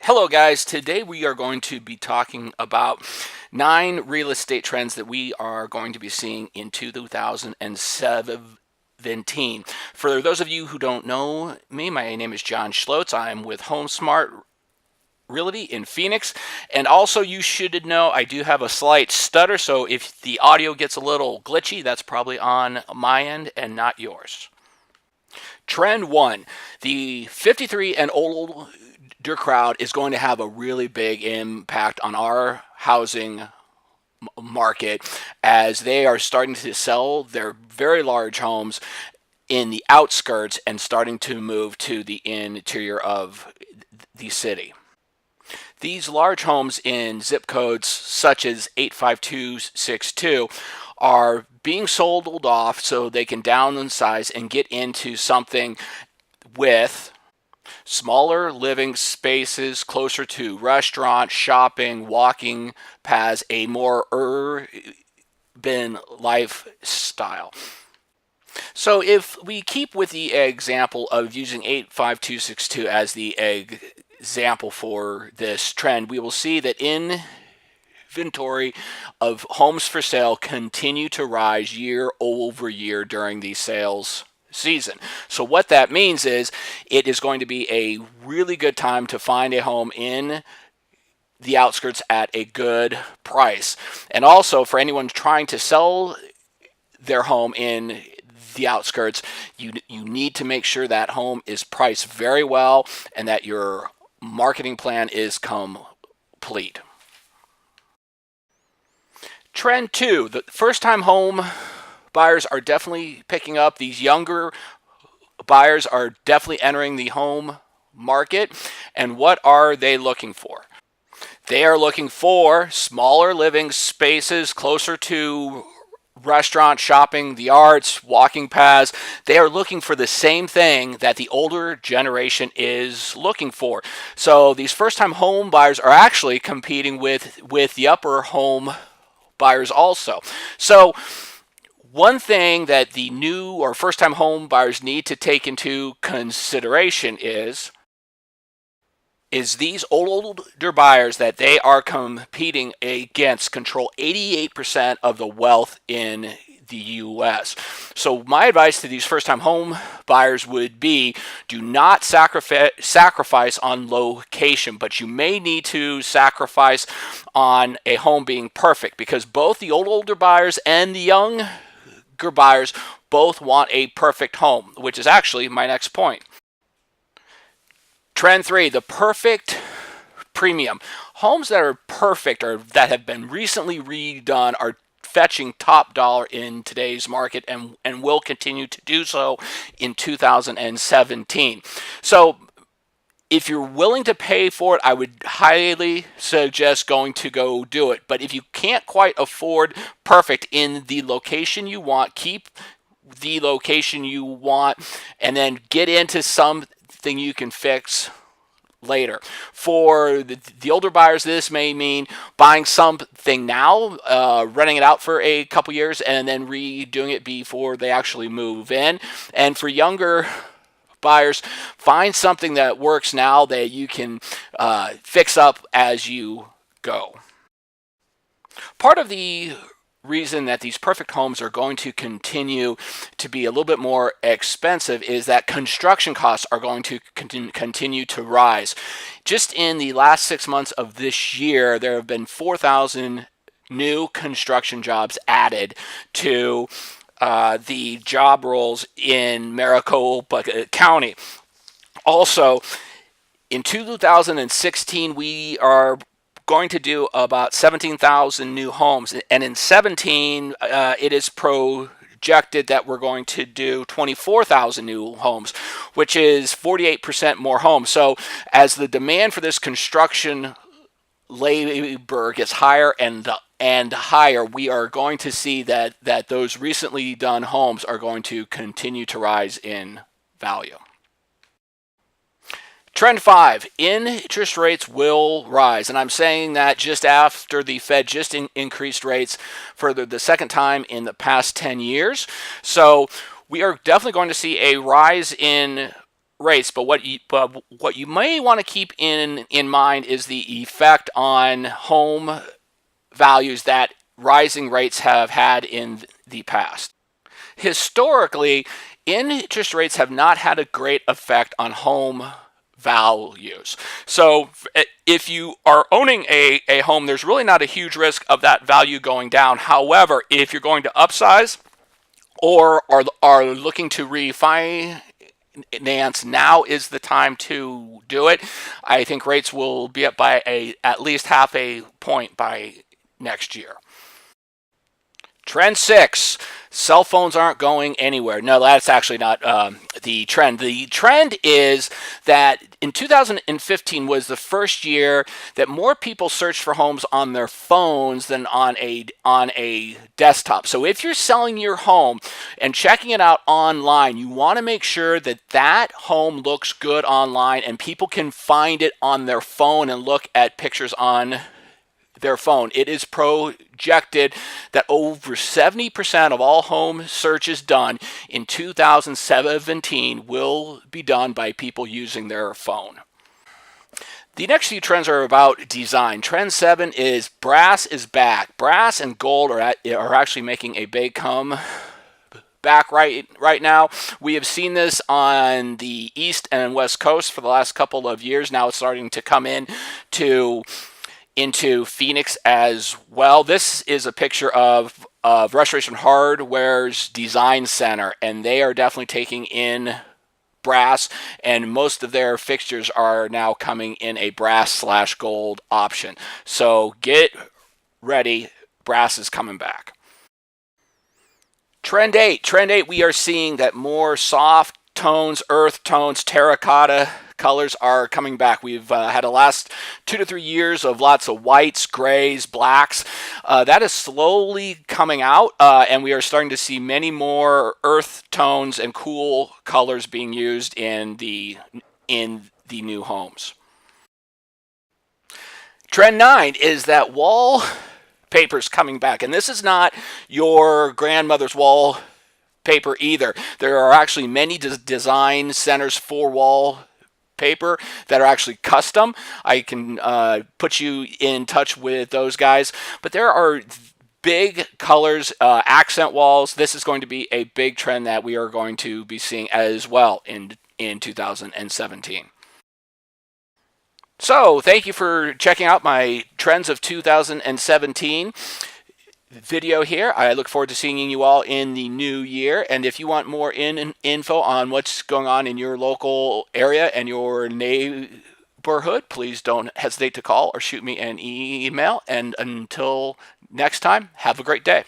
Hello guys, today we are going to be talking about 9 real estate trends that we are going to be seeing in 2017. For those of you who don't know me, my name is John Schlotz. I'm with HomeSmart Realty in Phoenix, and also you should know I do have a slight stutter, so if the audio gets a little glitchy, that's probably on my end and not yours. Trend 1, the 53 and older crowd is going to have a really big impact on our housing market as they are starting to sell their very large homes in the outskirts and starting to move to the interior of the city. These large homes in zip codes such as 85262 are being sold off so they can downsize and get into something with smaller living spaces closer to restaurants, shopping, walking paths, a more urban lifestyle. So if we keep with the example of using 85262 as the example for this trend, we will see that inventory of homes for sale continue to rise year over year during these sales season. So what that means is it is going to be a really good time to find a home in the outskirts at a good price. And also for anyone trying to sell their home in the outskirts, you need to make sure that home is priced very well and that your marketing plan is complete. Trend 2, the first-time home buyers are definitely picking up. These younger buyers are definitely entering the home market. And what are they looking for? They are looking for smaller living spaces closer to restaurant, shopping, the arts, walking paths. They are looking for the same thing that the older generation is looking for. So these first-time home buyers are actually competing with the upper home buyers also. So one thing that the new or first-time home buyers need to take into consideration is these older buyers that they are competing against control 88% of the wealth in the U.S. So my advice to these first-time home buyers would be do not sacrifice on location, but you may need to sacrifice on a home being perfect because both the older buyers and the younger buyers both want a perfect home, which is actually my next point. Trend 3, the perfect premium. Homes that are perfect or that have been recently redone are fetching top dollar in today's market and will continue to do so in 2017. So if you're willing to pay for it, I would highly suggest going to go do it. But if you can't quite afford perfect in the location you want, keep the location you want and then get into something you can fix later. For the older buyers, this may mean buying something now, renting it out for a couple years, and then redoing it before they actually move in. And for younger buyers, find something that works now that you can fix up as you go. Part of the reason that these perfect homes are going to continue to be a little bit more expensive is that construction costs are going to continue to rise. Just in the last 6 months of this year, there have been 4,000 new construction jobs added to the job roles in Maricopa County. Also, in 2016, we are going to do about 17,000 new homes, and in 17 it is projected that we're going to do 24,000 new homes, which is 48% more homes. So as the demand for this construction labor gets higher and higher, we are going to see that those recently done homes are going to continue to rise in value. Trend 5, interest rates will rise. And I'm saying that just after the Fed just increased rates for the second time in the past 10 years. So we are definitely going to see a rise in rates, but what you may want to keep in mind is the effect on home values that rising rates have had in the past. Historically, interest rates have not had a great effect on home values. So if you are owning a home, there's really not a huge risk of that value going down. However, if you're going to upsize or are looking to refinance, now is the time to do it. I think rates will be up by at least half a point by next year. Trend 6, cell phones aren't going anywhere. No, that's actually not the trend. The trend is that in 2015 was the first year that more people searched for homes on their phones than on a desktop. So if you're selling your home and checking it out online, you want to make sure that that home looks good online and people can find it on their phone and look at pictures on their phone. It is projected that over 70% of all home searches done in 2017 will be done by people using their phone. The next few trends are about design. Trend 7 is brass is back. Brass and gold are actually making a big come back right now. We have seen this on the East and West Coast for the last couple of years. Now it's starting to come into Phoenix as well. This is a picture of Restoration Hardware's design center, and they are definitely taking in brass, and most of their fixtures are now coming in a brass/gold option. So get ready, brass is coming back. Trend 8, we are seeing that more soft tones, earth tones, terracotta colors are coming back. We've had the last 2 to 3 years of lots of whites, grays, blacks. That is slowly coming out, and we are starting to see many more earth tones and cool colors being used in the new homes. Trend 9 is that wallpaper's coming back, and this is not your grandmother's wall paper either. There are actually many design centers for wallpaper that are actually custom. I can put you in touch with those guys, but there are big colors, accent walls. This is going to be a big trend that we are going to be seeing as well in 2017. So thank you for checking out my trends of 2017 video here. I look forward to seeing you all in the new year. And if you want more info on what's going on in your local area and your neighborhood, please don't hesitate to call or shoot me an email. And until next time, have a great day.